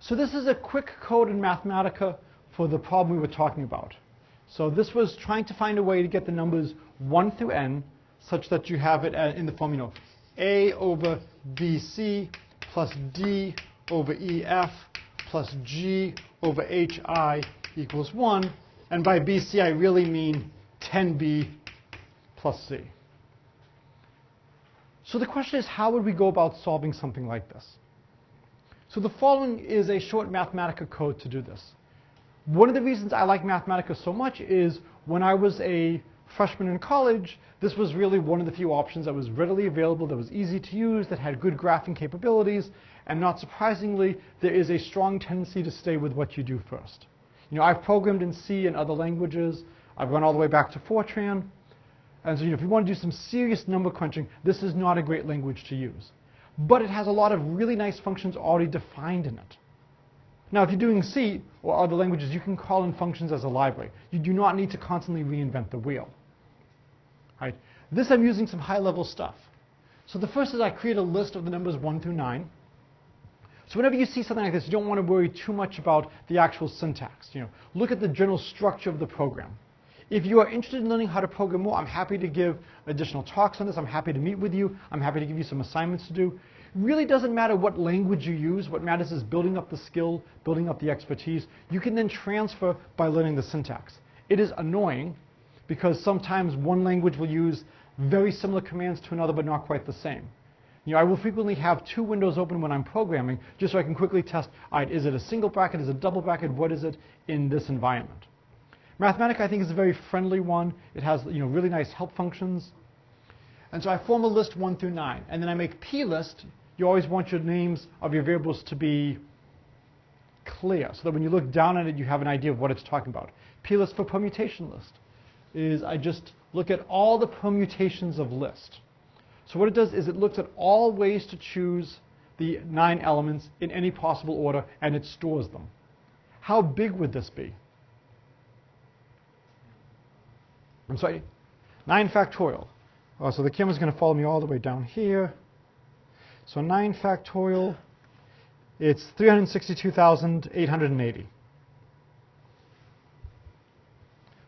So this is a quick code in Mathematica for the problem we were talking about. So this was trying to find a way to get the numbers 1 through n such that you have it in the form, a over bc plus d over ef plus g over hi equals 1. And by bc, I really mean 10b plus c. So the question is, how would we go about solving something like this? So the following is a short Mathematica code to do this. One of the reasons I like Mathematica so much is when I was a freshman in college, this was really one of the few options that was readily available, that was easy to use, that had good graphing capabilities, and not surprisingly, there is a strong tendency to stay with what you do first. I've programmed in C and other languages. I've gone all the way back to Fortran. And so if you want to do some serious number crunching, this is not a great language to use. But it has a lot of really nice functions already defined in it. Now, if you're doing C or other languages, you can call in functions as a library. You do not need to constantly reinvent the wheel. Right? This, I'm using some high-level stuff. So the first is I create a list of the numbers 1 through 9. So whenever you see something like this, you don't want to worry too much about the actual syntax. Look at the general structure of the program. If you are interested in learning how to program more, I'm happy to give additional talks on this. I'm happy to meet with you. I'm happy to give you some assignments to do. It really doesn't matter what language you use. What matters is building up the skill, building up the expertise. You can then transfer by learning the syntax. It is annoying because sometimes one language will use very similar commands to another but not quite the same. I will frequently have 2 windows open when I'm programming just so I can quickly test, all right, is it a single bracket, is it a double bracket, what is it in this environment? Mathematica, I think, is a very friendly one. It has really nice help functions. And so I form a list 1 through 9. And then I make plist. You always want your names of your variables to be clear so that when you look down at it, you have an idea of what it's talking about. Plist for permutation list is I just look at all the permutations of list. So what it does is it looks at all ways to choose the 9 elements in any possible order, and it stores them. How big would this be? I'm sorry, 9 factorial. So the camera's going to follow me all the way down here. So 9 factorial, it's 362,880.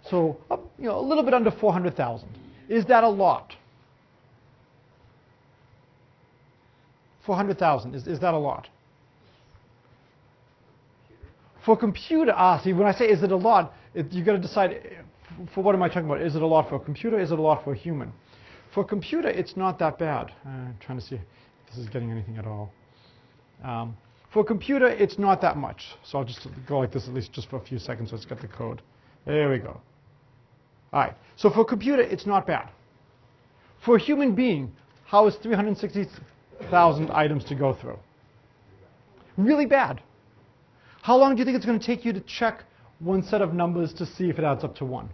So a little bit under 400,000. Is that a lot? 400,000, is that a lot? For computer, see, when I say is it a lot, you've got to decide, for what am I talking about? Is it a lot for a computer? Is it a lot for a human? For a computer, it's not that bad. I'm trying to see if this is getting anything at all. For a computer, it's not that much. So I'll just go like this at least just for a few seconds so it's got the code. There we go. All right. So for a computer, it's not bad. For a human being, how is 360,000 items to go through? Really bad. How long do you think it's going to take you to check one set of numbers to see if it adds up to 1?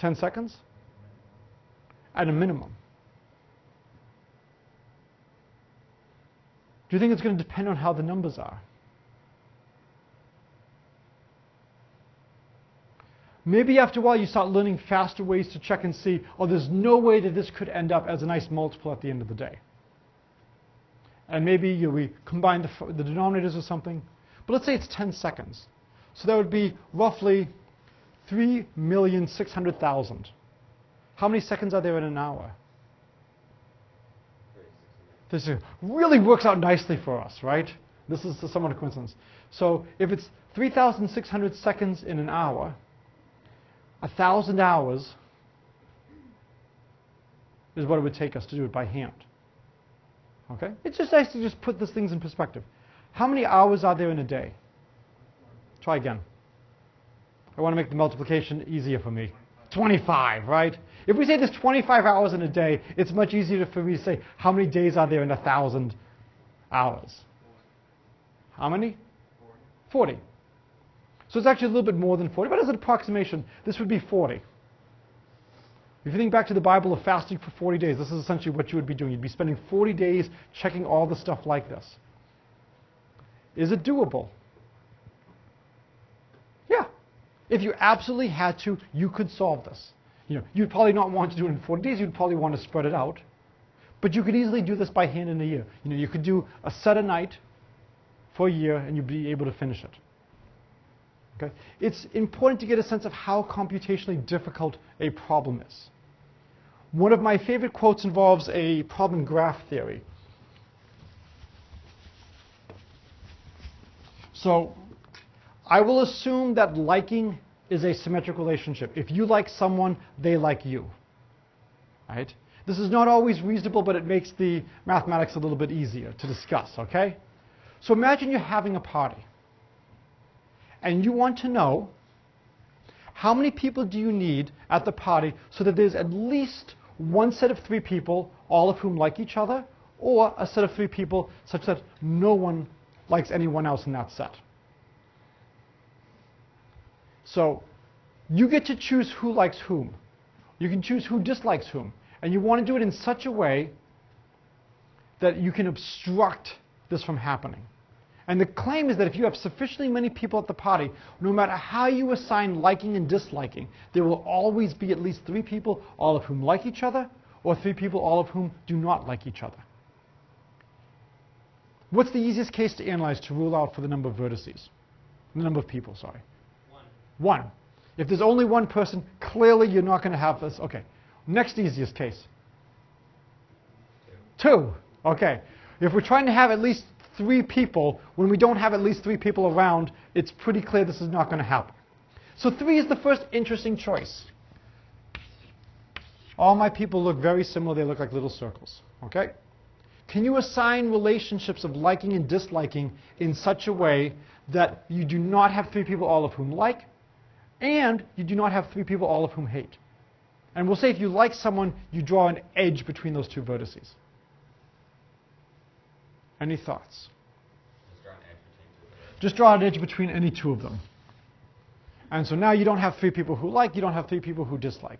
$10 seconds? At a minimum. Do you think it's going to depend on how the numbers are? Maybe after a while you start learning faster ways to check and see, oh, there's no way that this could end up as a nice multiple at the end of the day. And maybe we combine the denominators or something. But let's say it's 10 seconds. So that would be roughly 3,600,000. How many seconds are there in an hour? This really works out nicely for us, right? This is somewhat a coincidence. So if it's 3,600 seconds in an hour, 1,000 hours is what it would take us to do it by hand. Okay? It's just nice to just put these things in perspective. How many hours are there in a day? Try again. I want to make the multiplication easier for me. 25, right? If we say there's 25 hours in a day, it's much easier for me to say how many days are there in 1,000 hours. How many? 40. So it's actually a little bit more than 40, but as an approximation, this would be 40. If you think back to the Bible of fasting for 40 days, this is essentially what you would be doing. You'd be spending 40 days checking all the stuff like this. Is it doable? Yeah. If you absolutely had to, you could solve this. You'd probably not want to do it in 40 days. You'd probably want to spread it out. But you could easily do this by hand in a year. You could do a set a night for a year and you'd be able to finish it. Okay? It's important to get a sense of how computationally difficult a problem is. One of my favorite quotes involves a problem graph theory. So I will assume that liking is a symmetric relationship. If you like someone, they like you. Right? This is not always reasonable, but it makes the mathematics a little bit easier to discuss, okay? So imagine you're having a party, and you want to know how many people do you need at the party so that there's at least one set of 3 people, all of whom like each other, or a set of 3 people such that no one likes anyone else in that set. So you get to choose who likes whom. You can choose who dislikes whom. And you want to do it in such a way that you can obstruct this from happening. And the claim is that if you have sufficiently many people at the party, no matter how you assign liking and disliking, there will always be at least 3 people, all of whom like each other, or 3 people, all of whom do not like each other. What's the easiest case to analyze to rule out for the number of vertices? The number of people, sorry. 1. If there's only one person, clearly you're not going to have this. Okay. Next easiest case. 2. Okay. If we're trying to have at least 3 people, when we don't have at least 3 people around, it's pretty clear this is not going to happen. So 3 is the first interesting choice. All my people look very similar. They look like little circles. Okay? Can you assign relationships of liking and disliking in such a way that you do not have 3 people, all of whom like, and you do not have 3 people, all of whom hate? And we'll say if you like someone, you draw an edge between those 2 vertices. Any thoughts? Just draw an edge between any 2 of them. And so now you don't have 3 people who like, you don't have 3 people who dislike.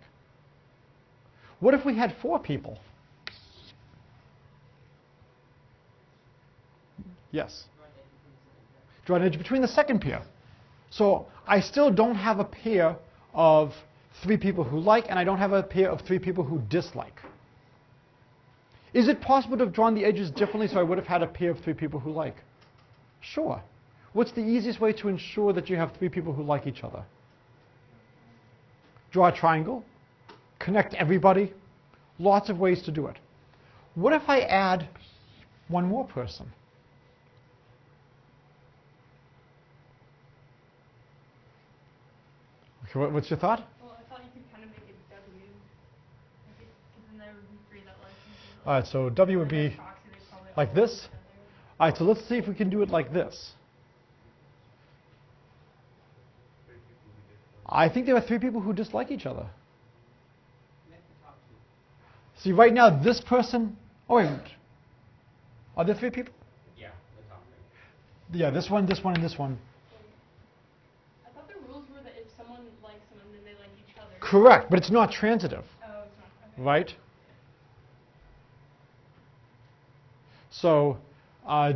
What if we had 4 people? Yes? Draw an edge between the second pair. So I still don't have a pair of 3 people who like, and I don't have a pair of 3 people who dislike. Is it possible to have drawn the edges differently so I would have had a pair of 3 people who like? Sure. What's the easiest way to ensure that you have 3 people who like each other? Draw a triangle, connect everybody, lots of ways to do it. What if I add one more person? Okay, what's your thought? Well, I thought you could kind of make it W. Because then there would be 3 that like each other. All right, so W would be like this. All right, so let's see if we can do it like this. I think there are 3 people who dislike each other. See, right now, this person... Oh, wait a minute. Are there 3 people? Yeah, the top 3. Yeah, this one, and this one. I thought the rules were that if someone likes someone, then they like each other. Correct, but it's not transitive. Oh, it's not. Okay. Right? So,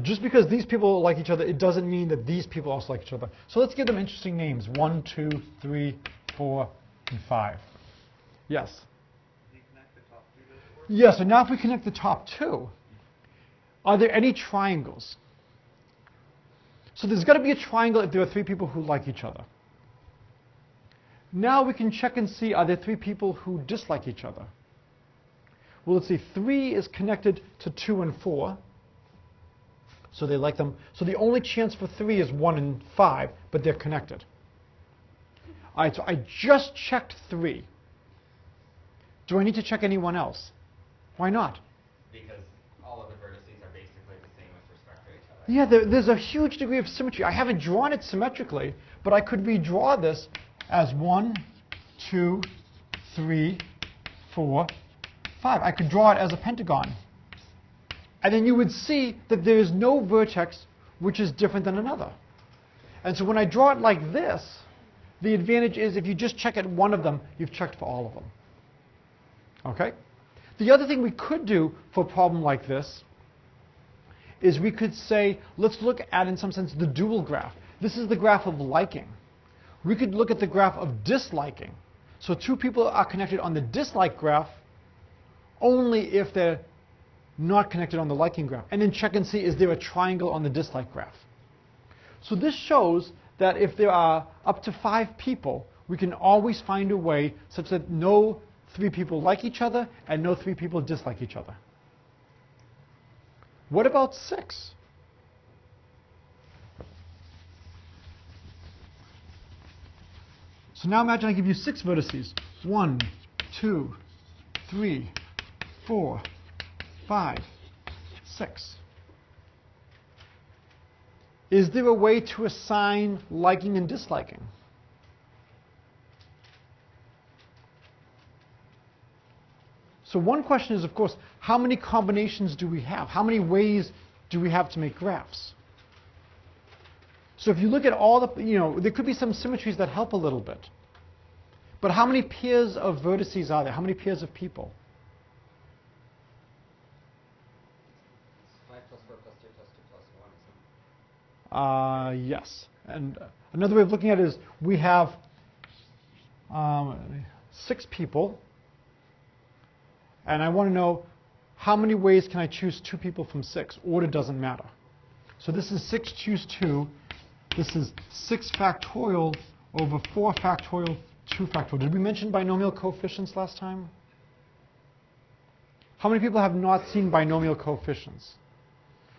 just because these people like each other, it doesn't mean that these people also like each other. So let's give them interesting names. 1, 2, 3, 4, and 5. Yes? Can you connect the top 2 to the 4? Yeah, so now if we connect the top 2, are there any triangles? So there's got to be a triangle if there are 3 people who like each other. Now we can check and see, are there 3 people who dislike each other? Well, let's see, 3 is connected to 2 and 4. So they like them. So the only chance for 3 is 1 and 5, but they're connected. All right, so I just checked 3. Do I need to check anyone else? Why not? Because all of the vertices are basically the same with respect to each other. Yeah, there's a huge degree of symmetry. I haven't drawn it symmetrically, but I could redraw this as 1, 2, 3, 4, 5. I could draw it as a pentagon. And then you would see that there is no vertex which is different than another. And so when I draw it like this, the advantage is if you just check at one of them, you've checked for all of them. Okay? The other thing we could do for a problem like this is we could say, let's look at, in some sense, the dual graph. This is the graph of liking. We could look at the graph of disliking. So 2 people are connected on the dislike graph only if they're not connected on the liking graph. And then check and see, is there a triangle on the dislike graph? So this shows that if there are up to 5 people, we can always find a way such that no 3 people like each other and no 3 people dislike each other. What about 6? So now imagine I give you 6 vertices. 1, 2, 3, 4, 5, 6. Is there a way to assign liking and disliking? So one question is, of course, how many combinations do we have? How many ways do we have to make graphs? So if you look at all the, there could be some symmetries that help a little bit. But how many pairs of vertices are there? How many pairs of people? 5 plus 4 plus 3 plus 2 plus 1, isn't it? Yes. And another way of looking at it is we have 6 people. And I want to know how many ways can I choose 2 people from 6? Order doesn't matter. So this is 6 choose 2. This is 6 factorial over 4 factorial, 2 factorial. Did we mention binomial coefficients last time? How many people have not seen binomial coefficients?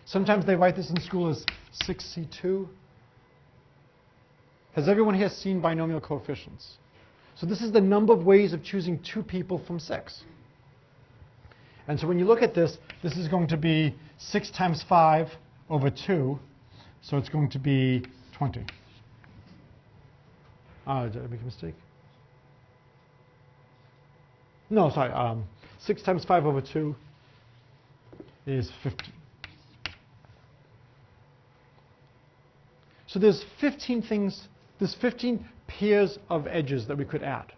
Sometimes they write this in school as 6C2. Has everyone here seen binomial coefficients? So this is the number of ways of choosing 2 people from 6. And so when you look at this, this is going to be 6 times 5 over 2. So it's going to be 20. Did I make a mistake? No, sorry. 6 times 5 over 2 is 50. So there's 15 things, there's 15 pairs of edges that we could add.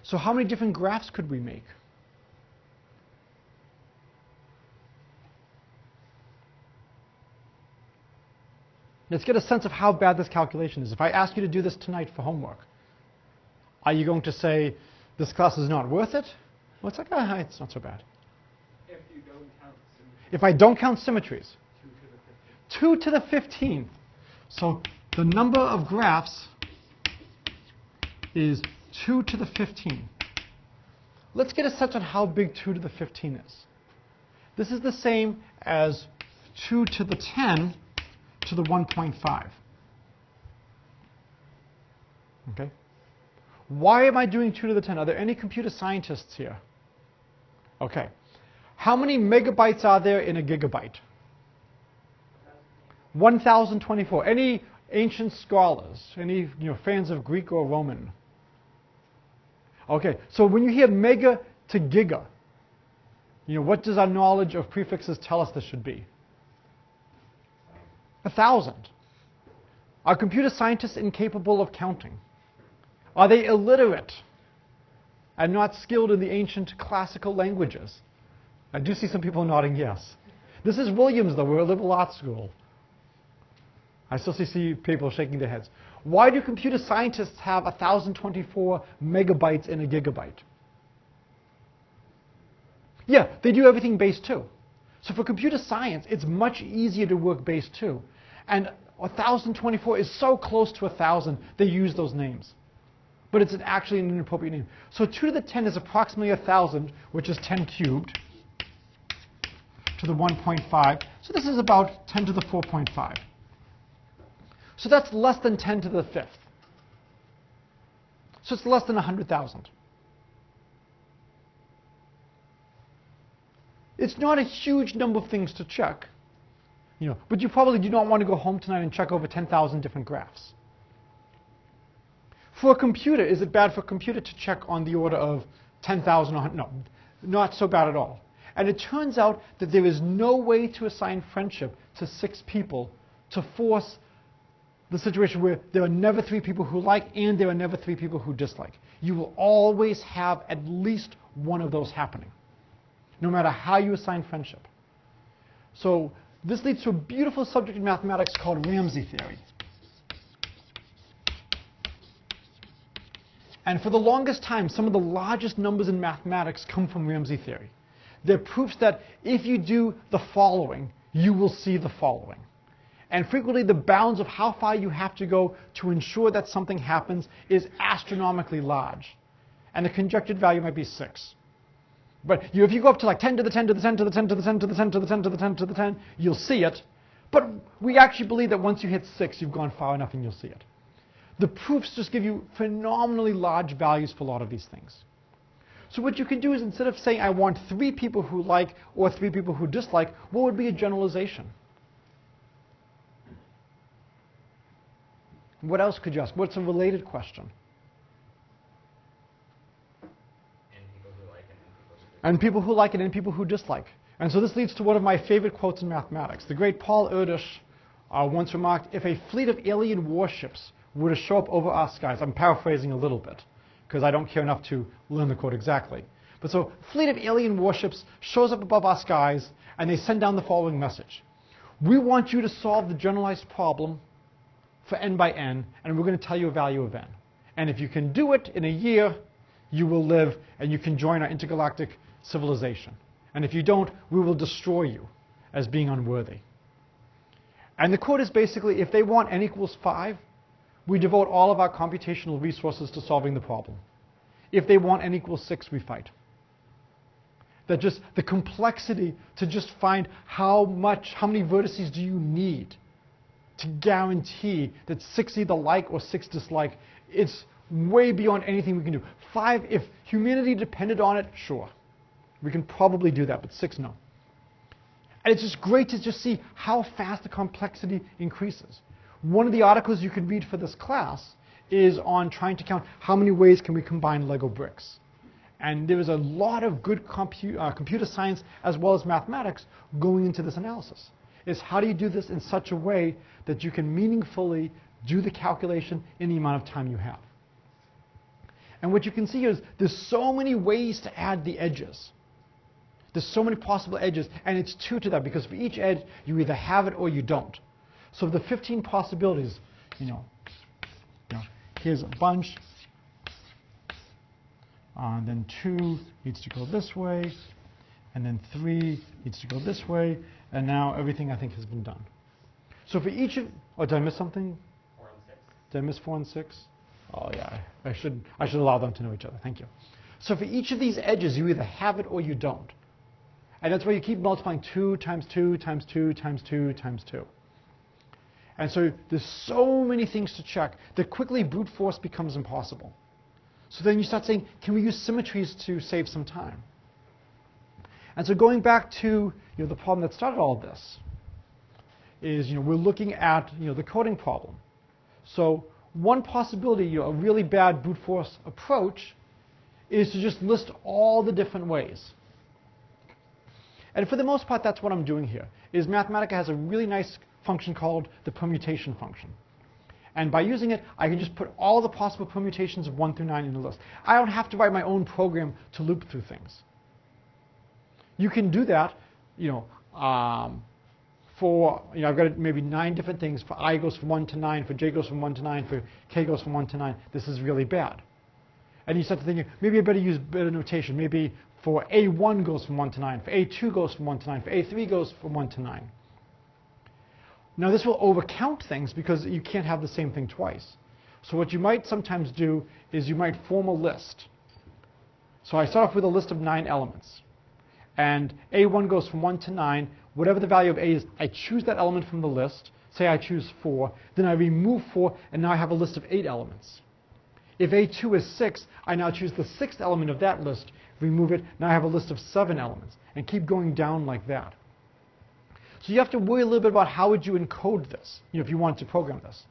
So how many different graphs could we make? Let's get a sense of how bad this calculation is. If I ask you to do this tonight for homework, are you going to say, this class is not worth it? Well, it's like, it's not so bad. If you don't count symmetries. If I don't count symmetries. 2 to the 15th. So the number of graphs is 2 to the 15. Let's get a sense on how big 2 to the 15 is. This is the same as 2 to the 10 to the 1.5. Okay? Why am I doing 2 to the 10? Are there any computer scientists here? Okay. How many megabytes are there in a gigabyte? 1,024. Any ancient scholars? Any fans of Greek or Roman? Okay, so when you hear mega to giga, what does our knowledge of prefixes tell us this should be? 1,000. Are computer scientists incapable of counting? Are they illiterate and not skilled in the ancient classical languages? I do see some people nodding yes. This is Williams, though. We're a liberal arts school. I still see people shaking their heads. Why do computer scientists have 1,024 megabytes in a gigabyte? Yeah, they do everything base 2. So for computer science, it's much easier to work base 2. And 1,024 is so close to 1,000, they use those names. But it's actually an inappropriate name. So 2 to the 10 is approximately 1,000, which is 10 cubed, to the 1.5. So this is about 10 to the 4.5. So that's less than 10 to the 5th. So it's less than 100,000. It's not a huge number of things to check, but you probably do not want to go home tonight and check over 10,000 different graphs. For a computer, is it bad for a computer to check on the order of 10,000? No, not so bad at all. And it turns out that there is no way to assign friendship to 6 people to force the situation where there are never 3 people who like and there are never 3 people who dislike. You will always have at least one of those happening, no matter how you assign friendship. So this leads to a beautiful subject in mathematics called Ramsey theory. And for the longest time, some of the largest numbers in mathematics come from Ramsey theory. they're proofs that if you do the following, you will see the following. And frequently the bounds of how far you have to go to ensure that something happens is astronomically large. And the conjectured value might be 6. But if you go up to like 10 to the 10 to the 10 to the 10 to the 10 to the 10 to the 10 to the 10 to the 10, you'll see it. But we actually believe that once you hit 6, you've gone far enough and you'll see it. The proofs just give you phenomenally large values for a lot of these things. So what you can do is, instead of saying I want 3 people who like or 3 people who dislike, what would be a generalization? What else could you ask? What's a related question? And people who like it and people who dislike. And so this leads to one of my favorite quotes in mathematics. The great Paul Erdős once remarked, if a fleet of alien warships were to show up over our skies, I'm paraphrasing a little bit, because I don't care enough to learn the quote exactly. But so, a fleet of alien warships shows up above our skies, and they send down the following message. We want you to solve the generalized problem for n by n, and we're going to tell you a value of n. And if you can do it in a year, you will live, and you can join our intergalactic civilization. And if you don't, we will destroy you as being unworthy. And the quote is basically, if they want n equals 5, we devote all of our computational resources to solving the problem. If they want n equals 6, we fight. That just the complexity to just find how many vertices do you need to guarantee that 6 either like or 6 dislike, it's way beyond anything we can do. 5, if humanity depended on it, sure. We can probably do that, but 6, no. And it's just great to just see how fast the complexity increases. One of the articles you can read for this class is on trying to count how many ways can we combine Lego bricks. And there is a lot of good computer science as well as mathematics going into this analysis. Is how do you do this in such a way that you can meaningfully do the calculation in the amount of time you have. And what you can see here is there's so many ways to add the edges. There's so many possible edges, and it's 2 to that, because for each edge, you either have it or you don't. So the 15 possibilities, here's a bunch. Then 2 needs to go this way, and then 3 needs to go this way, and now everything I think has been done. So for each of, did I miss something? 4 and 6. Did I miss 4 and 6? Oh yeah, I should allow them to know each other. Thank you. So for each of these edges, you either have it or you don't. And that's why you keep multiplying 2 times 2 times 2 times 2 times 2. And so there's so many things to check that quickly brute force becomes impossible. So then you start saying, can we use symmetries to save some time? And so going back to the problem that started all of this is we're looking at the coding problem. So one possibility, a really bad brute force approach, is to just list all the different ways. And for the most part, that's what I'm doing here. Is Mathematica has a really nice function called the permutation function. And by using it, I can just put all the possible permutations of 1 through 9 in a list. I don't have to write my own program to loop through things. You can do that, for, I've got maybe 9 different things. For I goes from 1 to 9, for j goes from 1 to 9, for k goes from 1 to 9. This is really bad. And you start to think, maybe I better use better notation. Maybe for A1 goes from 1 to 9, for A2 goes from 1 to 9, for A3 goes from 1 to 9. Now this will overcount things because you can't have the same thing twice. So what you might sometimes do is you might form a list. So I start off with a list of 9 elements. And A1 goes from 1 to 9. Whatever the value of A is, I choose that element from the list. Say I choose 4. Then I remove 4, and now I have a list of 8 elements. If A2 is 6, I now choose the 6th element of that list, remove it, now I have a list of 7 elements, and keep going down like that. So you have to worry a little bit about how would you encode this, if you want to program this.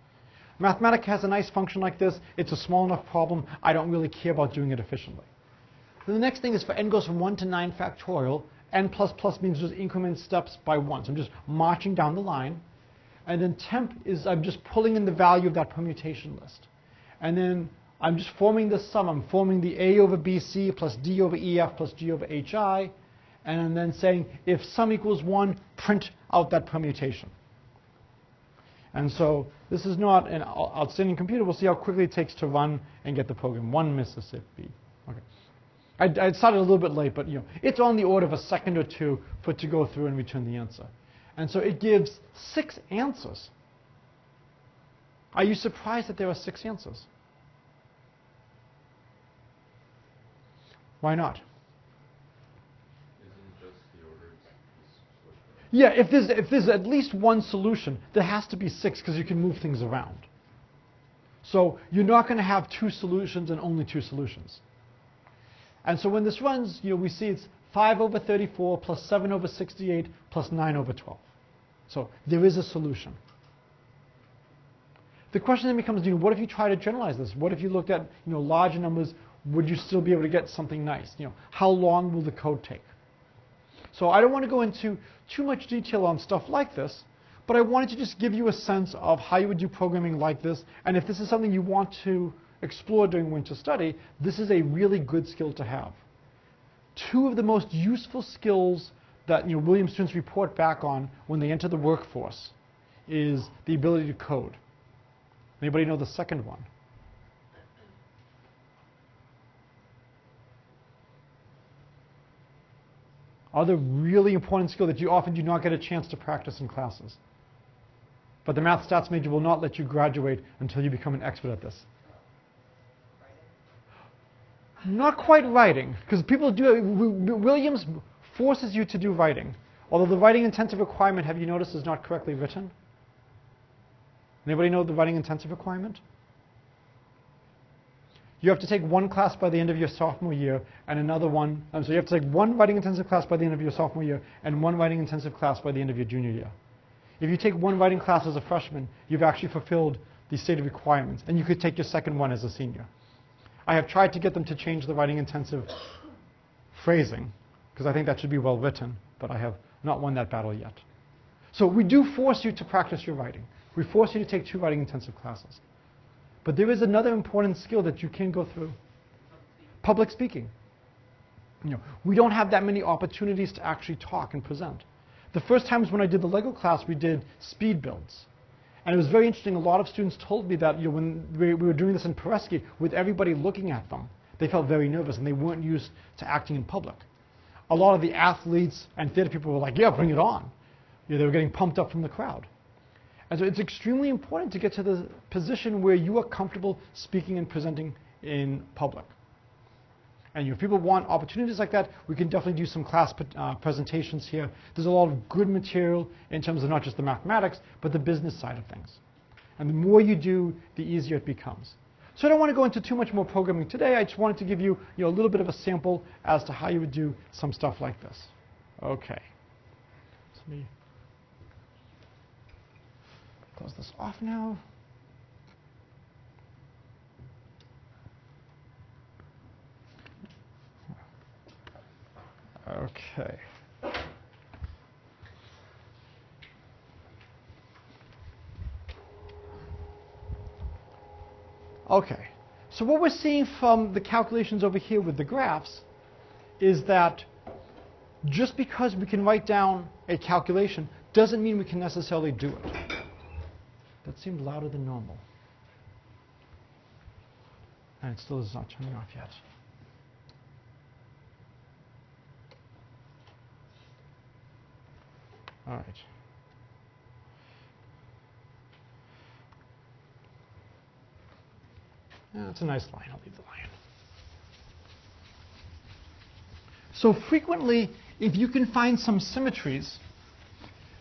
Mathematica has a nice function like this. It's a small enough problem. I don't really care about doing it efficiently. Then the next thing is for n goes from 1 to 9 factorial. N plus plus means just increment steps by 1. So I'm just marching down the line. And then temp is I'm just pulling in the value of that permutation list. And then I'm just forming the sum. I'm forming the A over BC plus D over EF plus G over HI. And then saying, if sum equals 1, print out that permutation. And so this is not an outstanding computer. We'll see how quickly it takes to run and get the program. 1 Mississippi. Okay. I started a little bit late, but it's on the order of a second or two for it to go through and return the answer. And so it gives 6 answers. Are you surprised that there are 6 answers? Why not? Isn't just the order is Yeah, if there's at least one solution, there has to be 6 because you can move things around. So you're not going to have 2 solutions and only 2 solutions. And so when this runs, we see it's 5 over 34 plus 7 over 68 plus 9 over 12. So there is a solution. The question then becomes, what if you try to generalize this? What if you looked at larger numbers? Would you still be able to get something nice? How long will the code take? So I don't want to go into too much detail on stuff like this, but I wanted to just give you a sense of how you would do programming like this, and if this is something you want to explore during winter study, this is a really good skill to have. 2 of the most useful skills that Williams students report back on when they enter the workforce is the ability to code. Anybody know the second one? Other really important skill that you often do not get a chance to practice in classes. But the math stats major will not let you graduate until you become an expert at this. Not quite writing, because people do. Williams forces you to do writing. Although the writing intensive requirement, have you noticed, is not correctly written? Anybody know the writing intensive requirement? You have to take 1 class by the end of your sophomore year and another one. So you have to take 1 writing intensive class by the end of your sophomore year and 1 writing intensive class by the end of your junior year. If you take 1 writing class as a freshman, you've actually fulfilled the stated requirements, and you could take your second one as a senior. I have tried to get them to change the writing intensive phrasing, because I think that should be well written, but I have not won that battle yet. So we do force you to practice your writing. We force you to take 2 writing intensive classes. But there is another important skill that you can go through. Public speaking. We don't have that many opportunities to actually talk and present. The first times when I did the Lego class, we did speed builds. And it was very interesting. A lot of students told me that when we were doing this in Peresky, with everybody looking at them, they felt very nervous and they weren't used to acting in public. A lot of the athletes and theater people were like, yeah, bring it on. They were getting pumped up from the crowd. And so it's extremely important to get to the position where you are comfortable speaking and presenting in public. And if people want opportunities like that, we can definitely do some class presentations here. There's a lot of good material in terms of not just the mathematics, but the business side of things. And the more you do, the easier it becomes. So I don't want to go into too much more programming today. I just wanted to give you, a little bit of a sample as to how you would do some stuff like this. Okay. Let me close this off now. Okay. Okay. So what we're seeing from the calculations over here with the graphs is that just because we can write down a calculation doesn't mean we can necessarily do it. That seemed louder than normal. And it still is not turning off yet. All right. Yeah, it's a nice line. I'll leave the line. So frequently, if you can find some symmetries,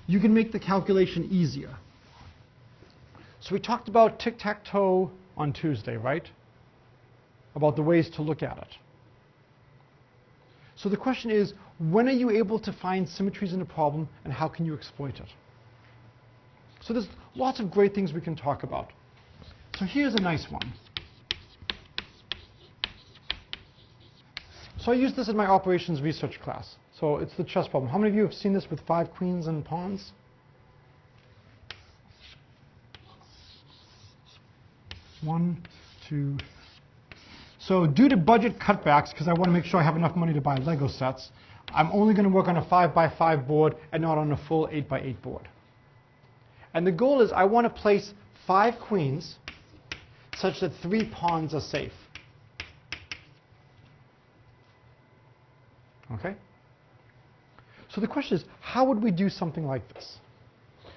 you can make the calculation easier. So we talked about tic-tac-toe on Tuesday, right? About the ways to look at it. So the question is, when are you able to find symmetries in a problem, and how can you exploit it? So there's lots of great things we can talk about. So here's a nice one. So I used this in my operations research class. So it's the chess problem. How many of you have seen this with 5 queens and pawns? One, two. So due to budget cutbacks, because I want to make sure I have enough money to buy Lego sets, I'm only going to work on a 5x5 board and not on a full 8x8 board. And the goal is I want to place 5 queens such that 3 pawns are safe. Okay? So the question is, how would we do something like this?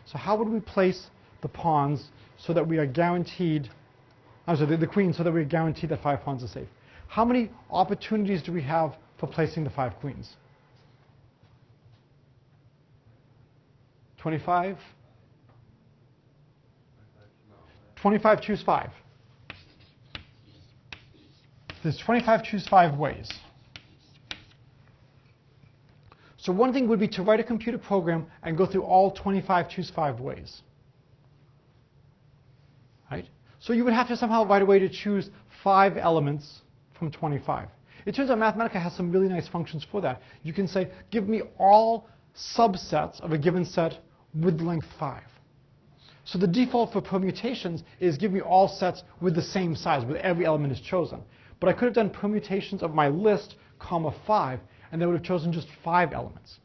So how would we place the pawns so that we are guaranteed, I'm sorry, the queens so that we are guaranteed that 5 pawns are safe? How many opportunities do we have for placing the 5 queens? 25? 25 choose 5. There's 25 choose 5 ways. So one thing would be to write a computer program and go through all 25 choose 5 ways. Right? So you would have to somehow write a way to choose 5 elements from 25. It turns out Mathematica has some really nice functions for that. You can say, give me all subsets of a given set with length 5. So the default for permutations is give me all sets with the same size, where every element is chosen. But I could have done permutations of my list, comma 5, and they would have chosen just 5 elements.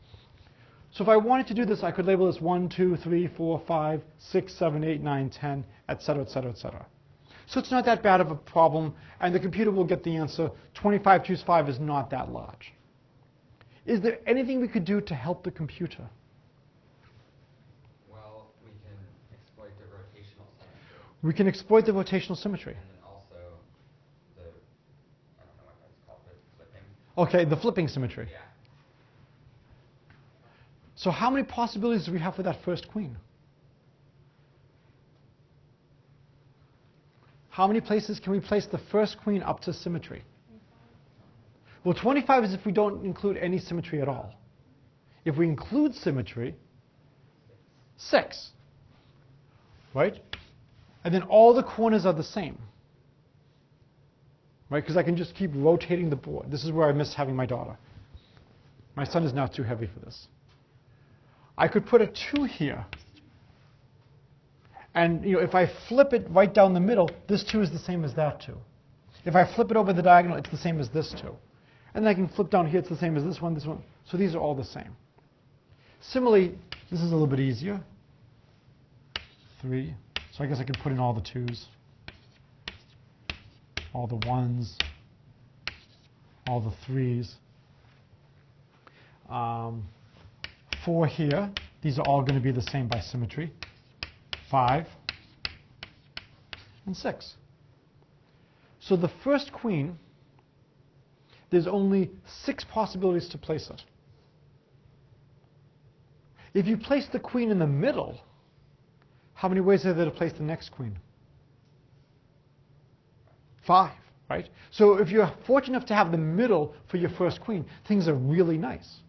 So if I wanted to do this, I could label this 1, 2, 3, 4, 5, 6, 7, 8, 9, 10, etc., etc., etc. So it's not that bad of a problem, and the computer will get the answer. 25 choose 5 is not that large. Is there anything we could do to help the computer? Well, we can exploit the rotational symmetry. We can exploit the rotational symmetry. And then also the, I don't know what that's called, but flipping. Okay, the flipping symmetry. Yeah. So how many possibilities do we have for that first queen? How many places can we place the first queen up to symmetry? Well, 25 is if we don't include any symmetry at all. If we include symmetry, 6. Right? And then all the corners are the same. Right? Because I can just keep rotating the board. This is where I miss having my daughter. My son is now too heavy for this. I could put a 2 here. And if I flip it right down the middle, this 2 is the same as that 2. If I flip it over the diagonal, it's the same as this 2. And then I can flip down here, it's the same as this one, this one. So these are all the same. Similarly, this is a little bit easier. 3. So I guess I could put in all the 2s, all the 1s, all the 3s. 4 here. These are all going to be the same by symmetry. 5 and 6. So the first queen, there's only 6 possibilities to place it. If you place the queen in the middle, how many ways are there to place the next queen? 5, right? So if you're fortunate enough to have the middle for your first queen, things are really nice.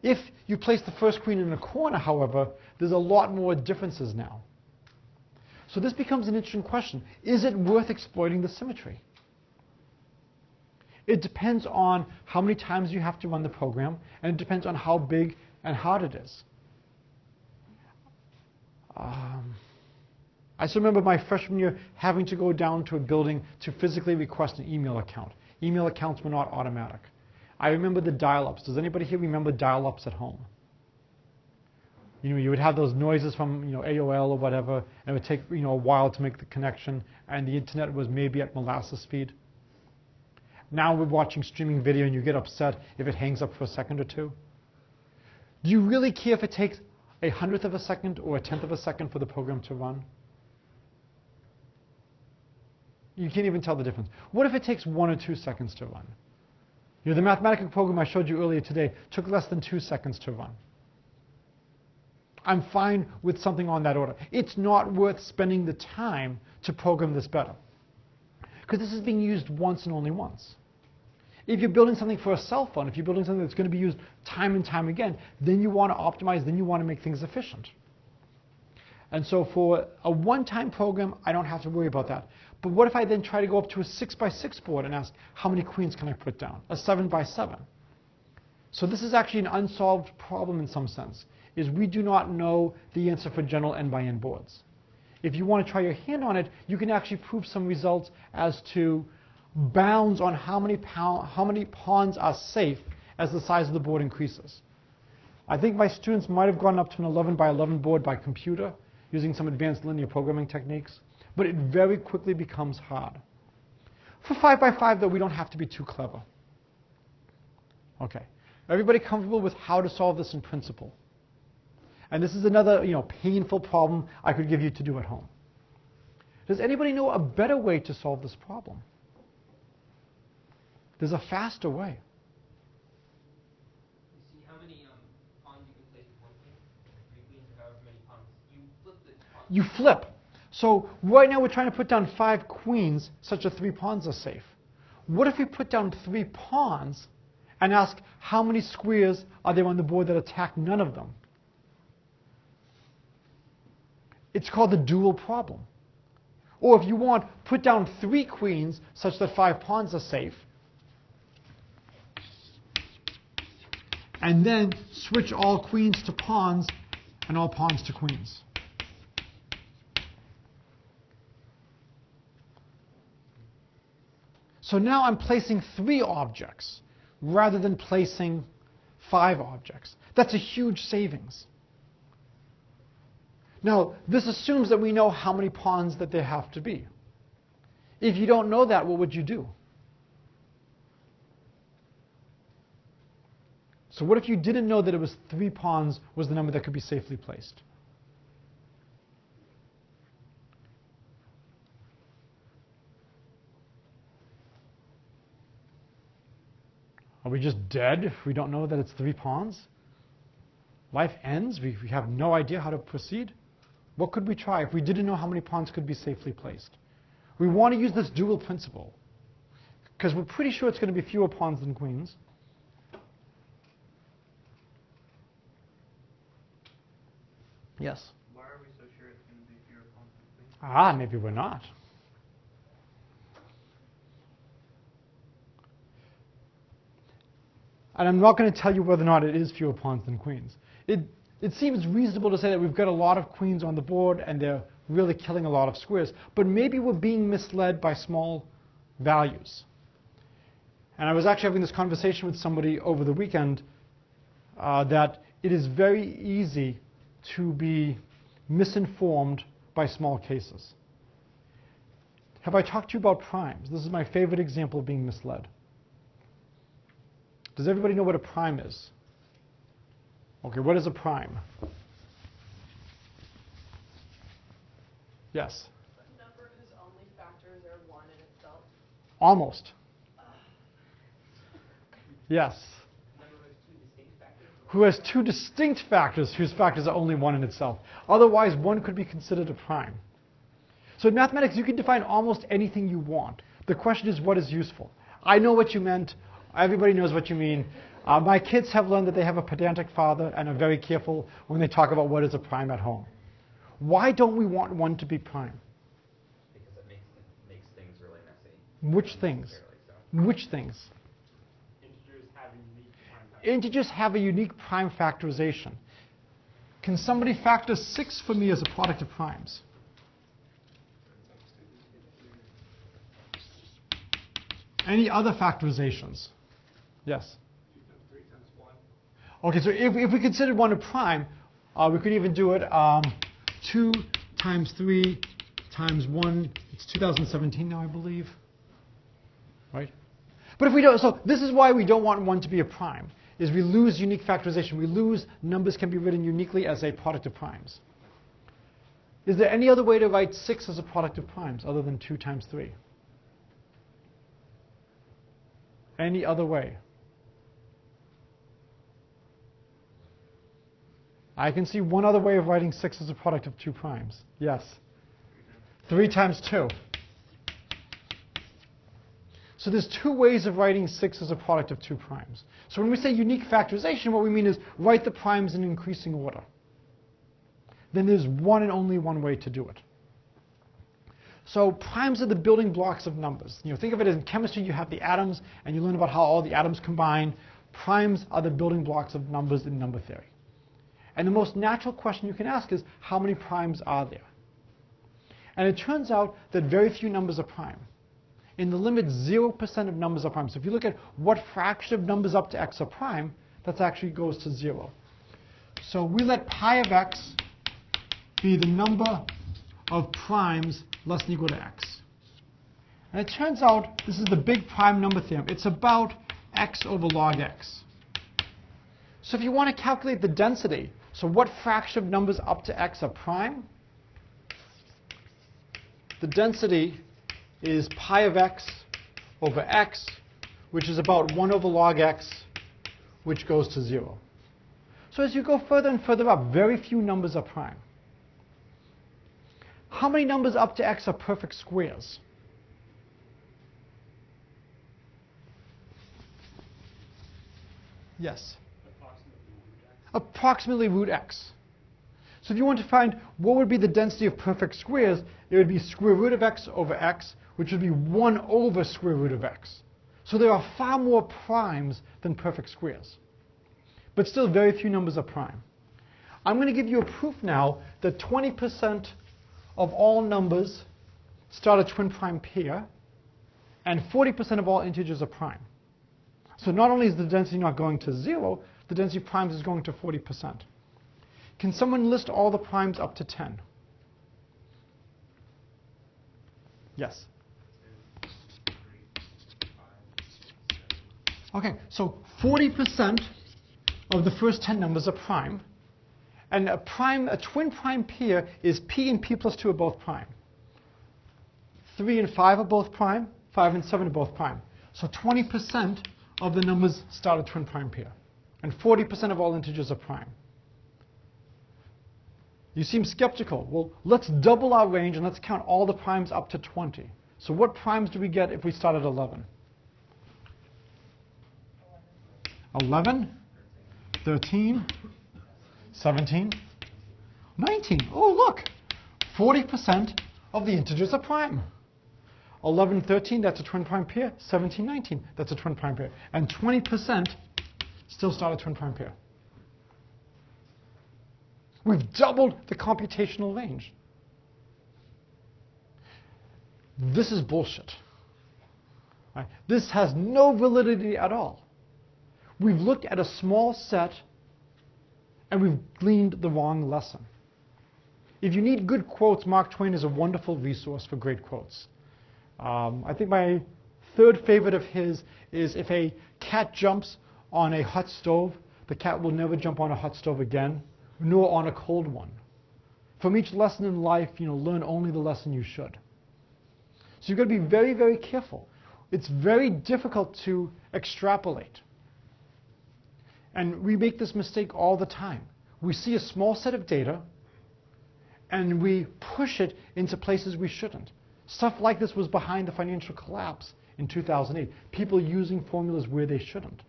If you place the first queen in a corner, however, there's a lot more differences now. So this becomes an interesting question. Is it worth exploiting the symmetry? It depends on how many times you have to run the program, and it depends on how big and hard it is. I still remember my freshman year having to go down to a building to physically request an email account. Email accounts were not automatic. I remember the dial-ups. Does anybody here remember dial-ups at home? You would have those noises from AOL or whatever, and it would take a while to make the connection, and the internet was maybe at molasses speed. Now we're watching streaming video, and you get upset if it hangs up for a second or two. Do you really care if it takes 1/100th of a second or 1/10th of a second for the program to run? You can't even tell the difference. What if it takes 1 or 2 seconds to run? The Mathematica program I showed you earlier today took less than 2 seconds to run. I'm fine with something on that order. It's not worth spending the time to program this better, because this is being used once and only once. If you're building something for a cell phone, if you're building something that's going to be used time and time again, then you want to optimize, then you want to make things efficient. And so for a one-time program, I don't have to worry about that. But what if I then try to go up to a 6x6 board and ask, how many queens can I put down? A 7x7. So this is actually an unsolved problem in some sense, is we do not know the answer for general n×n boards. If you want to try your hand on it, you can actually prove some results as to bounds on how many pawns are safe as the size of the board increases. I think my students might have gone up to an 11x11 board by computer using some advanced linear programming techniques, but it very quickly becomes hard. For 5x5, though, we don't have to be too clever. Okay, Everybody comfortable with how to solve this in principle? And this is another, painful problem I could give you to do at home. Does anybody know a better way to solve this problem? There's a faster way. You see how many pawns you can place with one queen? 3 queens or however many pawns. You flip the pawn. You flip. So right now we're trying to put down 5 queens such that 3 pawns are safe. What if we put down 3 pawns and ask how many squares are there on the board that attack none of them? It's called the dual problem. Or if you want, put down 3 queens such that 5 pawns are safe, and then switch all queens to pawns and all pawns to queens. So now I'm placing 3 objects rather than placing 5 objects. That's a huge savings. Now, this assumes that we know how many pawns that there have to be. If you don't know that, what would you do? So what if you didn't know that it was 3 pawns was the number that could be safely placed? Are we just dead if we don't know that it's 3 pawns? Life ends? We have no idea how to proceed? What could we try if we didn't know how many pawns could be safely placed? We want to use this dual principle because we're pretty sure it's going to be fewer pawns than queens. Yes? Why are we so sure it's going to be fewer pawns than queens? Maybe we're not. And I'm not going to tell you whether or not it is fewer pawns than queens. It seems reasonable to say that we've got a lot of queens on the board and they're really killing a lot of squares, but maybe we're being misled by small values. And I was actually having this conversation with somebody over the weekend that it is very easy to be misinformed by small cases. Have I talked to you about primes? This is my favorite example of being misled. Does everybody know what a prime is? Okay, what is a prime? Yes? A number whose only factors are 1 in itself. Almost. Yes. A number with 2 distinct factors? Who has 2 distinct factors whose factors are only 1 in itself. Otherwise, 1 could be considered a prime. So in mathematics, you can define almost anything you want. The question is, what is useful? I know what you meant. Everybody knows what you mean. My kids have learned that they have a pedantic father and are very careful when they talk about what is a prime at home. Why don't we want 1 to be prime? Because it makes things really messy. Which things? So. Which things? Integers have a unique prime factor. Integers have a unique prime factorization. Can somebody factor 6 for me as a product of primes? Any other factorizations? Yes? 3 times 1. Okay, so if we considered 1 a prime, we could even do it 2 times 3 times 1. It's 2017 now, I believe. Right? But if we don't, so this is why we don't want 1 to be a prime, is we lose unique factorization. We lose numbers can be written uniquely as a product of primes. Is there any other way to write 6 as a product of primes other than 2 times 3? Any other way? I can see one other way of writing 6 as a product of 2 primes. Yes? 3 times 2. So there's 2 ways of writing 6 as a product of 2 primes. So when we say unique factorization, what we mean is write the primes in increasing order. Then there's one and only one way to do it. So primes are the building blocks of numbers. Think of it as in chemistry you have the atoms and you learn about how all the atoms combine. Primes are the building blocks of numbers in number theory. And the most natural question you can ask is, how many primes are there? And it turns out that very few numbers are prime. In the limit, 0% of numbers are prime. So if you look at what fraction of numbers up to x are prime, that actually goes to 0. So we let pi of x be the number of primes less than or equal to x. And it turns out this is the big prime number theorem. It's about x over log x. So if you want to calculate the density, so what fraction of numbers up to x are prime? The density is pi of x over x, which is about 1 over log x, which goes to 0. So as you go further and further up, very few numbers are prime. How many numbers up to x are perfect squares? Yes? Approximately root x. So if you want to find what would be the density of perfect squares, it would be square root of x over x, which would be 1 over square root of x. So there are far more primes than perfect squares. But still, very few numbers are prime. I'm going to give you a proof now that 20% of all numbers start a twin prime pair, and 40% of all integers are prime. So not only is the density not going to 0, the density of primes is going to 40%. Can someone list all the primes up to 10? Yes? Okay, so 40% of the first 10 numbers are prime. And a twin prime pair is p and p plus 2 are both prime. 3 and 5 are both prime. 5 and 7 are both prime. So 20% of the numbers start a twin prime pair. And 40% of all integers are prime. You seem skeptical. Well, let's double our range and let's count all the primes up to 20. So what primes do we get if we start at 11? 11, 13, 17, 19. Oh, look. 40% of the integers are prime. 11, 13, that's a twin prime pair. 17, 19, that's a twin prime pair. And 20% still start a twin prime pair. We've doubled the computational range. This is bullshit. Right? This has no validity at all. We've looked at a small set and we've gleaned the wrong lesson. If you need good quotes, Mark Twain is a wonderful resource for great quotes. I think my third favorite of his is, if a cat jumps on a hot stove, the cat will never jump on a hot stove again, nor on a cold one. From each lesson in life, learn only the lesson you should. So you've got to be very, very careful. It's very difficult to extrapolate. And we make this mistake all the time. We see a small set of data, and we push it into places we shouldn't. Stuff like this was behind the financial collapse in 2008. People using formulas where they shouldn't.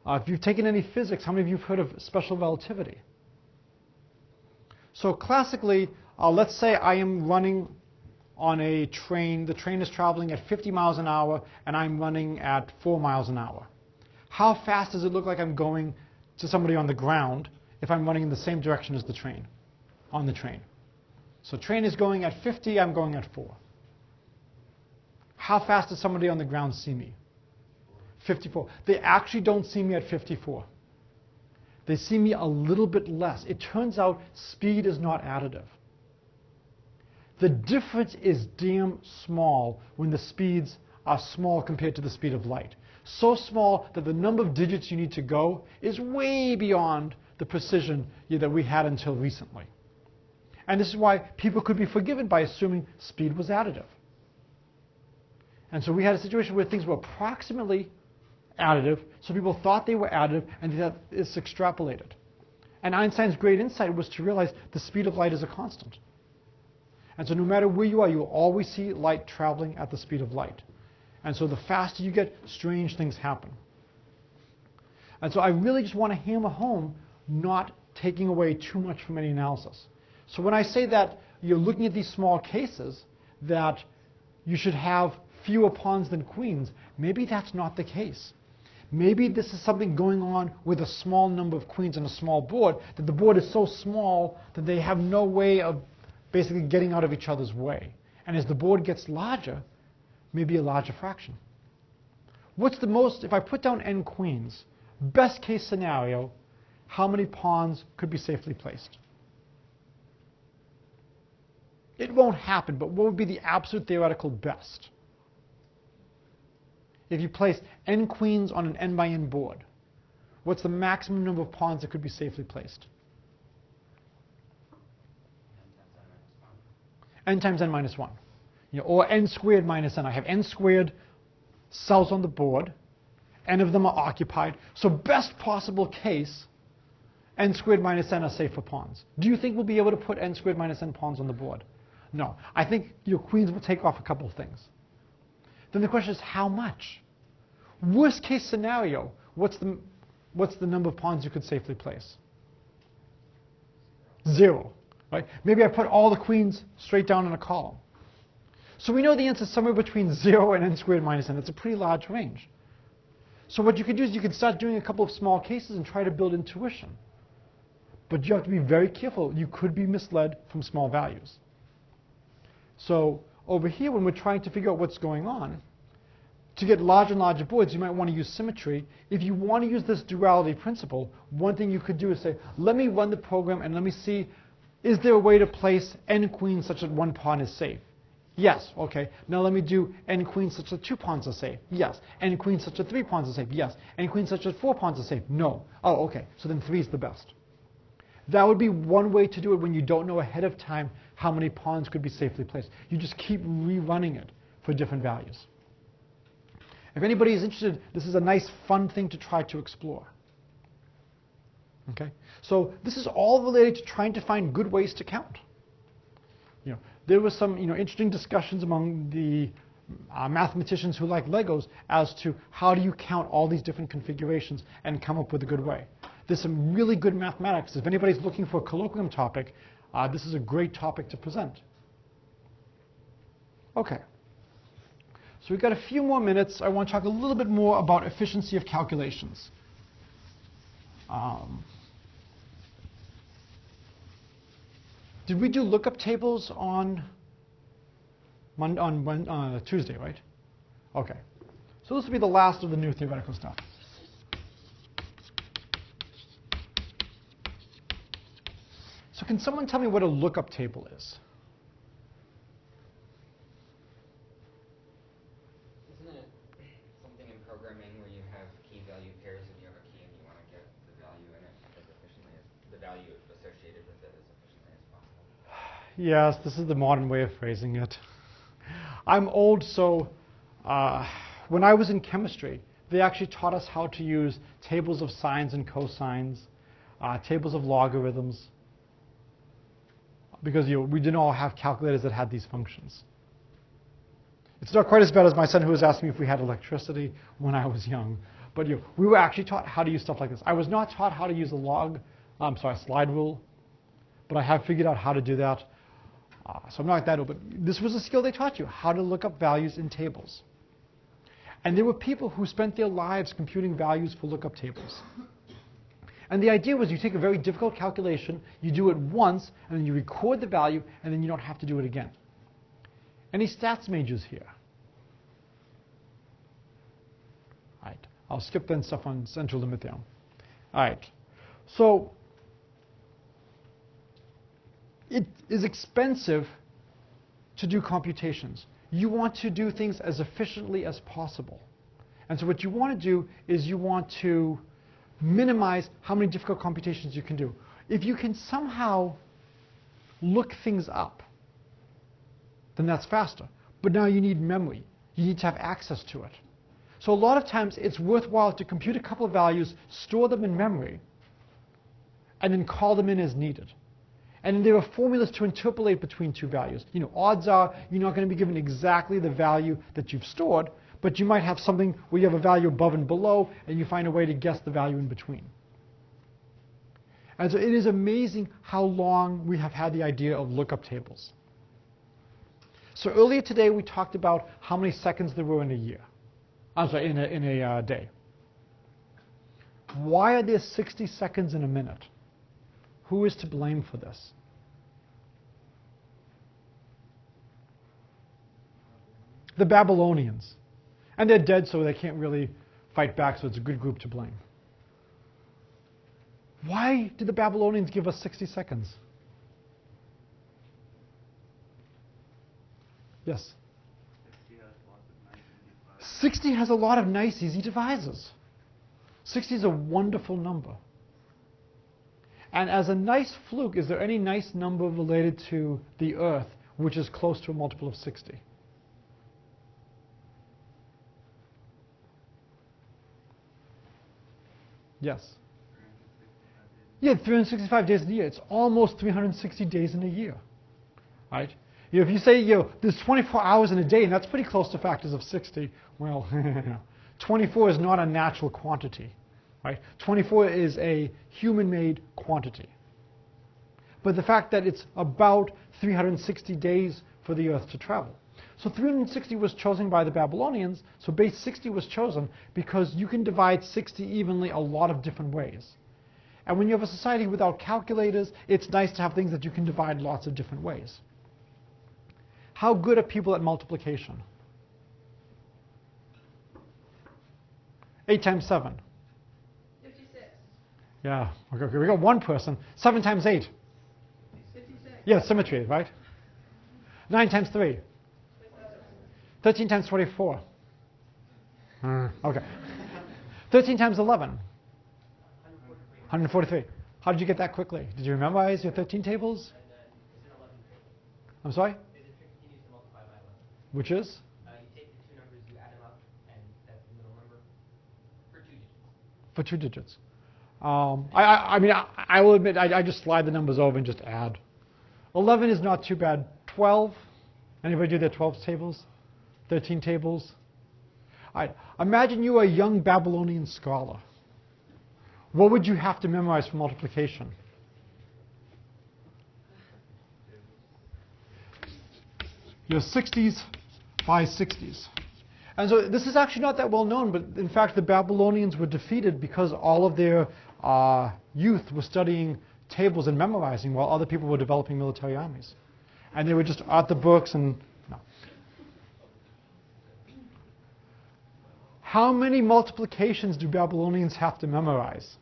If you've taken any physics, how many of you have heard of special relativity? So classically, let's say I am running on a train. The train is traveling at 50 miles an hour, and I'm running at 4 miles an hour. How fast does it look like I'm going to somebody on the ground if I'm running in the same direction as the train, on the train? So train is going at 50, I'm going at 4. How fast does somebody on the ground see me? 54. They actually don't see me at 54. They see me a little bit less. It turns out speed is not additive. The difference is damn small when the speeds are small compared to the speed of light. So small that the number of digits you need to go is way beyond the precision that we had until recently. And this is why people could be forgiven by assuming speed was additive. And so we had a situation where things were approximately additive, so people thought they were additive, and that is extrapolated. And Einstein's great insight was to realize the speed of light is a constant. And so no matter where you are, you will always see light traveling at the speed of light. And so the faster you get, strange things happen. And so I really just want to hammer home not taking away too much from any analysis. So when I say that you're looking at these small cases, that you should have fewer pawns than queens, maybe that's not the case. Maybe this is something going on with a small number of queens on a small board, that the board is so small that they have no way of basically getting out of each other's way. And as the board gets larger, maybe a larger fraction. What's the most, if I put down n queens, best case scenario, how many pawns could be safely placed? It won't happen, but what would be the absolute theoretical best? If you place n queens on an n by n board, what's the maximum number of pawns that could be safely placed? N times n minus 1. Or n squared minus n. I have n squared cells on the board. N of them are occupied. So best possible case, n squared minus n are safe for pawns. Do you think we'll be able to put n squared minus n pawns on the board? No. I think your queens will take off a couple of things. Then the question is, how much? Worst case scenario, what's the number of pawns you could safely place? 0. Right? Maybe I put all the queens straight down in a column. So we know the answer is somewhere between 0 and n squared minus n. It's a pretty large range. So what you could do is you could start doing a couple of small cases and try to build intuition. But you have to be very careful. You could be misled from small values. So over here, when we're trying to figure out what's going on, to get larger and larger boards, you might want to use symmetry. If you want to use this duality principle, one thing you could do is say, let me run the program and let me see, is there a way to place n queens such that one pawn is safe? Yes. Okay. Now let me do n queens such that 2 pawns are safe. Yes. N queens such that 3 pawns are safe. Yes. N queens such that 4 pawns are safe. No. Oh, okay. So then 3 is the best. That would be one way to do it when you don't know ahead of time how many pawns could be safely placed. You just keep rerunning it for different values. If anybody is interested, this is a nice, fun thing to try to explore. Okay? So this is all related to trying to find good ways to count. There was some interesting discussions among the mathematicians who like Legos as to how do you count all these different configurations and come up with a good way. There's some really good mathematics. If anybody's looking for a colloquium topic, this is a great topic to present. Okay. So we've got a few more minutes. I want to talk a little bit more about efficiency of calculations. Did we do lookup tables on Tuesday, right? Okay. So this will be the last of the new theoretical stuff. So can someone tell me what a lookup table is? Isn't it something in programming where you have key value pairs and you have a key and you want to get the value in it as efficiently as the value associated with it as efficiently as possible? Yes, this is the modern way of phrasing it. I'm old, so when I was in chemistry, they actually taught us how to use tables of sines and cosines, tables of logarithms, because we didn't all have calculators that had these functions. It's not quite as bad as my son who was asking me if we had electricity when I was young, but we were actually taught how to use stuff like this. I was not taught how to use a slide rule, but I have figured out how to do that. So I'm not like that old, but this was a skill they taught you, how to look up values in tables. And there were people who spent their lives computing values for lookup tables. And the idea was you take a very difficult calculation, you do it once, and then you record the value, and then you don't have to do it again. Any stats majors here? All right. I'll skip then stuff on central limit theorem. All right. So it is expensive to do computations. You want to do things as efficiently as possible. And so what you want to do is you want to minimize how many difficult computations you can do. If you can somehow look things up, then that's faster. But now you need memory. You need to have access to it. So a lot of times it's worthwhile to compute a couple of values, store them in memory, and then call them in as needed. And there are formulas to interpolate between two values. Odds are you're not going to be given exactly the value that you've stored, but you might have something where you have a value above and below, and you find a way to guess the value in between. And so it is amazing how long we have had the idea of lookup tables. So earlier today we talked about how many seconds there were in a year. I'm sorry, in a day. Why are there 60 seconds in a minute? Who is to blame for this? The Babylonians. And they're dead, so they can't really fight back, so it's a good group to blame. Why did the Babylonians give us 60 seconds? Yes? 60 has a lot of nice, easy divisors. 60 is a wonderful number. And as a nice fluke, is there any nice number related to the Earth which is close to a multiple of 60? Yes. Yeah, 365 days in a year. It's almost 360 days in a year, right? If you say there's 24 hours in a day, and that's pretty close to factors of 60, well, 24 is not a natural quantity, right? 24 is a human-made quantity. But the fact that it's about 360 days for the Earth to travel. So 360 was chosen by the Babylonians, so base 60 was chosen because you can divide 60 evenly a lot of different ways. And when you have a society without calculators, it's nice to have things that you can divide lots of different ways. How good are people at multiplication? 8 times 7. 56. Yeah, okay, we got one person. 7 times 8. 56. Yeah, symmetry, right? 9 times 3. 13 times 24. Okay. 13 times 11. 143. How did you get that quickly? Did you memorize your 13 tables? I'm sorry? There's a trick you can use to multiply by 11. Which is? You take the two numbers, you add them up, and that's the middle number for 2 digits. For 2 digits. I mean, I will admit, I just slide the numbers over and just add. 11 is not too bad. 12. Anybody do their 12 tables? 13 tables? All right. Imagine you are a young Babylonian scholar. What would you have to memorize for multiplication? Your 60s by 60s. And so this is actually not that well known, but in fact the Babylonians were defeated because all of their youth were studying tables and memorizing while other people were developing military armies. And they were just at the books and no. How many multiplications do Babylonians have to memorize?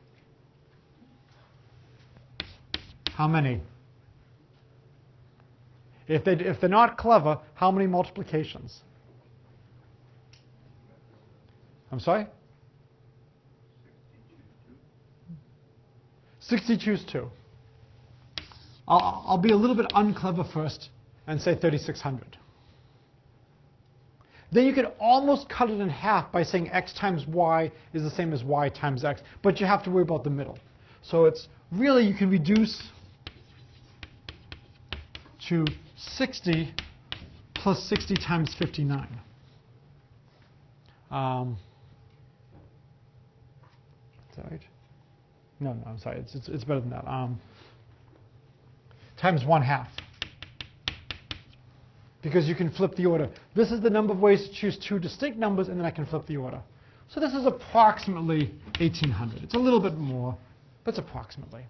How many? If they're not clever, how many multiplications? I'm sorry? 60 choose 2. I'll be a little bit unclever first and say 3,600. Then you could almost cut it in half by saying x times y is the same as y times x, but you have to worry about the middle. So it's really, you can reduce to 60 plus 60 times 59. Is that right? No, I'm sorry. It's better than that. Times 1/2. Because you can flip the order. This is the number of ways to choose 2 distinct numbers, and then I can flip the order. So this is approximately 1,800. It's a little bit more, but it's approximately.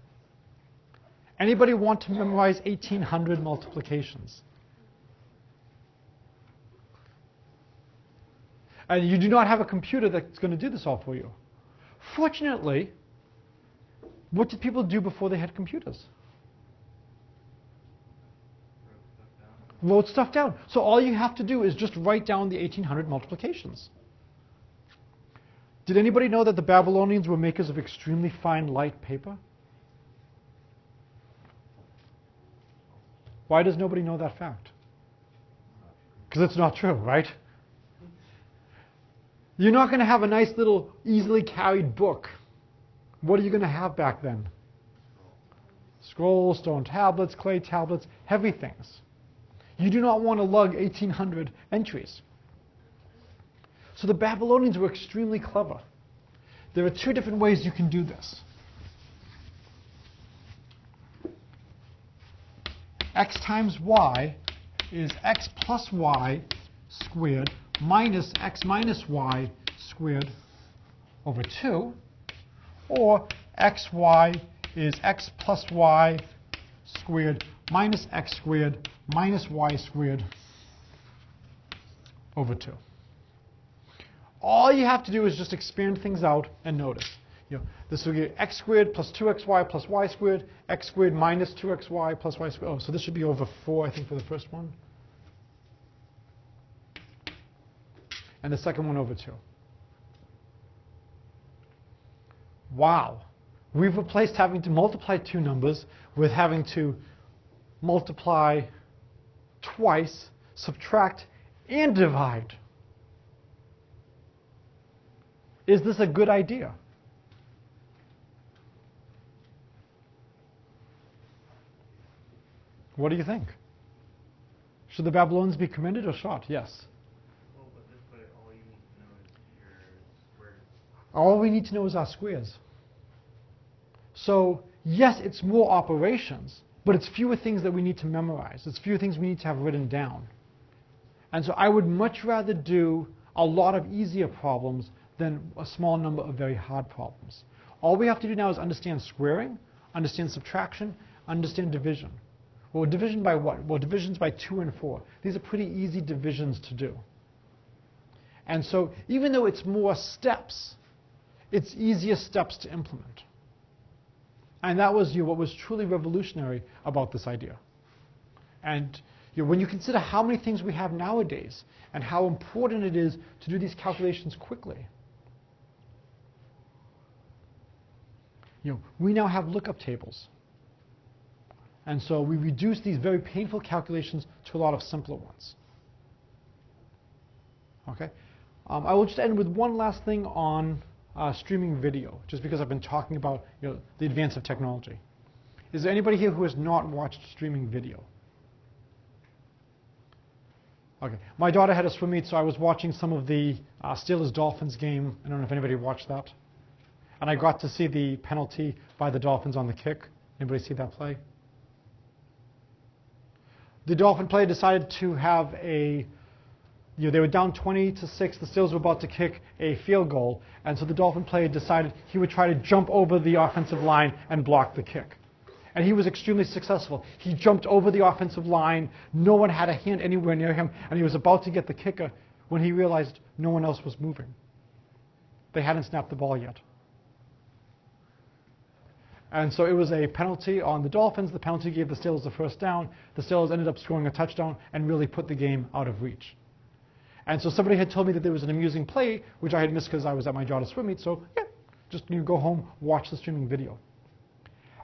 Anybody want to memorize 1,800 multiplications? And you do not have a computer that's going to do this all for you. Fortunately, what did people do before they had computers? Wrote stuff down. So all you have to do is just write down the 1,800 multiplications. Did anybody know that the Babylonians were makers of extremely fine light paper? Why does nobody know that fact? Because it's not true, right? You're not going to have a nice little easily carried book. What are you going to have back then? Scrolls, stone tablets, clay tablets, heavy things. You do not want to lug 1,800 entries. So the Babylonians were extremely clever. There are 2 different ways you can do this. X times y is x plus y squared minus x minus y squared over 2. Or xy is x plus y squared minus x squared minus y squared over 2. All you have to do is just expand things out and notice. This will get x squared plus 2xy plus y squared, x squared minus 2xy plus y squared. Oh, so this should be over 4, I think, for the first one. And the second one over 2. Wow. We've replaced having to multiply two numbers with having to multiply twice, subtract, and divide. Is this a good idea? What do you think? Should the Babylonians be commended or shot? Yes. Well, but this way, all you need to know is your squares. All we need to know is our squares. So, yes, it's more operations, but it's fewer things that we need to memorize. It's fewer things we need to have written down. And so I would much rather do a lot of easier problems than a small number of very hard problems. All we have to do now is understand squaring, understand subtraction, understand division. Well, division by what? Well, divisions by 2 and 4. These are pretty easy divisions to do. And so even though it's more steps, it's easier steps to implement. And that was what was truly revolutionary about this idea. And when you consider how many things we have nowadays and how important it is to do these calculations quickly. We now have lookup tables. And so we reduce these very painful calculations to a lot of simpler ones. Okay? I will just end with one last thing on streaming video, just because I've been talking about the advance of technology. Is there anybody here who has not watched streaming video? Okay. My daughter had a swim meet, so I was watching some of the Steelers-Dolphins game. I don't know if anybody watched that. And I got to see the penalty by the Dolphins on the kick. Anybody see that play? The Dolphin player decided to have they were down 20-6. The Steelers were about to kick a field goal. And so the Dolphin player decided he would try to jump over the offensive line and block the kick. And he was extremely successful. He jumped over the offensive line. No one had a hand anywhere near him. And he was about to get the kicker when he realized no one else was moving. They hadn't snapped the ball yet. And so it was a penalty on the Dolphins. The penalty gave the Steelers the first down. The Steelers ended up scoring a touchdown and really put the game out of reach. And so somebody had told me that there was an amusing play, which I had missed because I was at my daughter's swim meet. So yeah, just go home, watch the streaming video.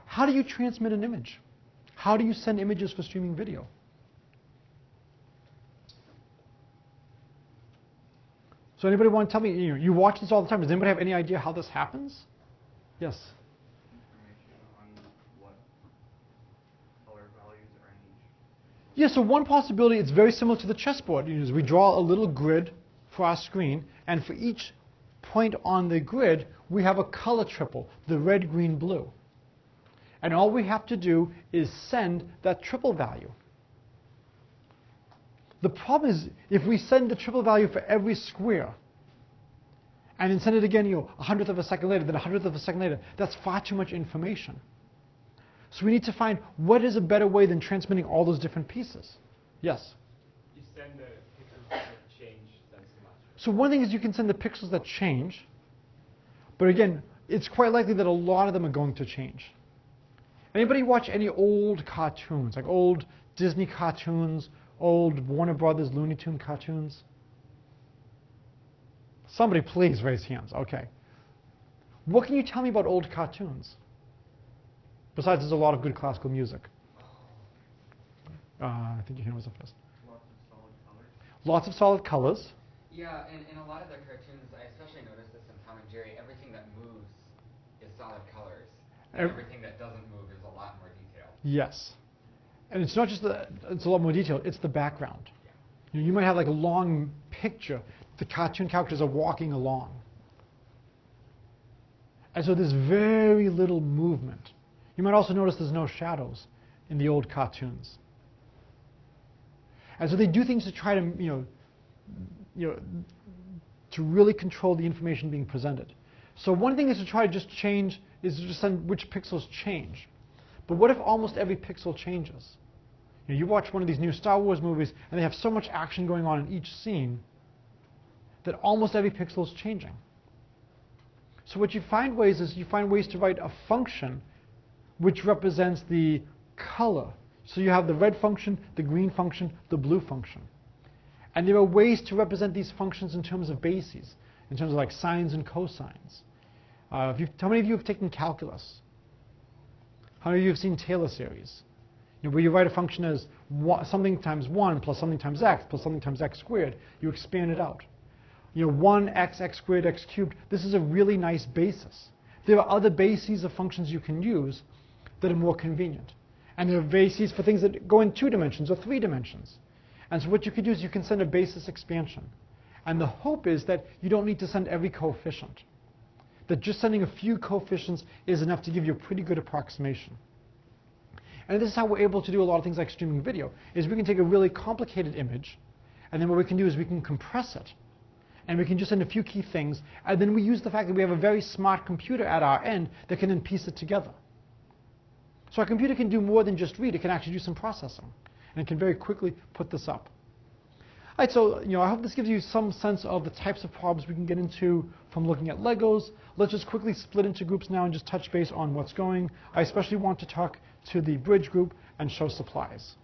How do you transmit an image? How do you send images for streaming video? So anybody want to tell me, you watch this all the time. Does anybody have any idea how this happens? Yes. Yeah, so one possibility, it's very similar to the chessboard. Is we draw a little grid for our screen, and for each point on the grid, we have a color triple, the red, green, blue. And all we have to do is send that triple value. The problem is, if we send the triple value for every square, and then send it again, a hundredth of a second later, then a hundredth of a second later, that's far too much information. So we need to find what is a better way than transmitting all those different pieces. Yes? You send the pixels that change, that's the master. So one thing is you can send the pixels that change, but again, it's quite likely that a lot of them are going to change. Anybody watch any old cartoons, like old Disney cartoons, old Warner Brothers Looney Tune cartoons? Somebody please raise hands. Okay. What can you tell me about old cartoons? Besides, there's a lot of good classical music. I think your hand was up first. Lots of solid colors. Lots of solid colors. Yeah, and in a lot of the cartoons, I especially noticed this in Tom and Jerry, everything that moves is solid colors. And everything that doesn't move is a lot more detailed. Yes. And it's not just it's a lot more detailed, it's the background. Yeah. You might have like a long picture. The cartoon characters are walking along. And so there's very little movement. You might also notice there's no shadows in the old cartoons. And so they do things to try to, to really control the information being presented. So one thing is to try to just change, is to just send which pixels change. But what if almost every pixel changes? You watch one of these new Star Wars movies, and they have so much action going on in each scene that almost every pixel is changing. So what you find ways to write a function which represents the color. So you have the red function, the green function, the blue function. And there are ways to represent these functions in terms of bases, in terms of like sines and cosines. How many of you have taken calculus? How many of you have seen Taylor series? Where you write a function as something times 1 plus something times x plus something times x squared. You expand it out. 1x, x squared, x cubed. This is a really nice basis. There are other bases of functions you can use that are more convenient. And there are bases for things that go in 2 dimensions or 3 dimensions. And so what you can do is you can send a basis expansion. And the hope is that you don't need to send every coefficient. That just sending a few coefficients is enough to give you a pretty good approximation. And this is how we're able to do a lot of things like streaming video, is we can take a really complicated image, and then what we can do is we can compress it. And we can just send a few key things, and then we use the fact that we have a very smart computer at our end that can then piece it together. So our computer can do more than just read, it can actually do some processing. And it can very quickly put this up. All right, so I hope this gives you some sense of the types of problems we can get into from looking at Legos. Let's just quickly split into groups now and just touch base on what's going. I especially want to talk to the bridge group and show supplies.